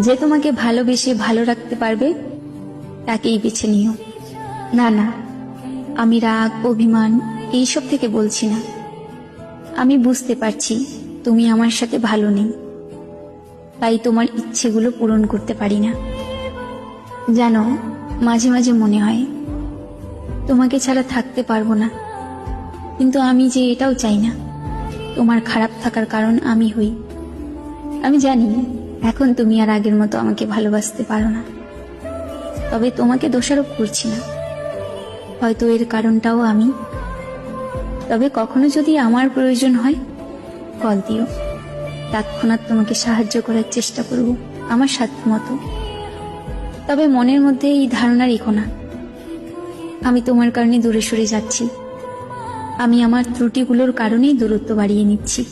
যে তোমাকে ভালোবেসে ভালো রাখতে পারবে তাকেই বেছে নিও। না না, আমি রাগ অভিমান এইসব থেকে বলছি না। আমি বুঝতে পারছি তুমি আমার সাথে ভালো নেই, তাই তোমার ইচ্ছেগুলো পূরণ করতে পারি না। জানো, মাঝে মাঝে মনে হয় তোমাকে ছাড়া থাকতে পারবো না, কিন্তু আমি যে এটাও চাই না তোমার খারাপ থাকার কারণ আমি হই। আমি জানি এখন তুমি আর আগের মতো আমাকে ভালোবাসতে পারো না, তবে তোমাকে দোষারোপ করছি না, হয়তো এর কারণটাও আমি। তবে কখনো যদি আমার প্রয়োজন হয় কল দিও, তৎক্ষণাৎ তোমাকে সাহায্য করার চেষ্টা করব আমার সাধ্য মতো। তবে মনের মধ্যে এই ধারণা রেখো না আমি তোমার কারণে দূরে সরে যাচ্ছি। আমি আমার ত্রুটিগুলোর কারণেই দূরত্ব বাড়িয়ে নিচ্ছি।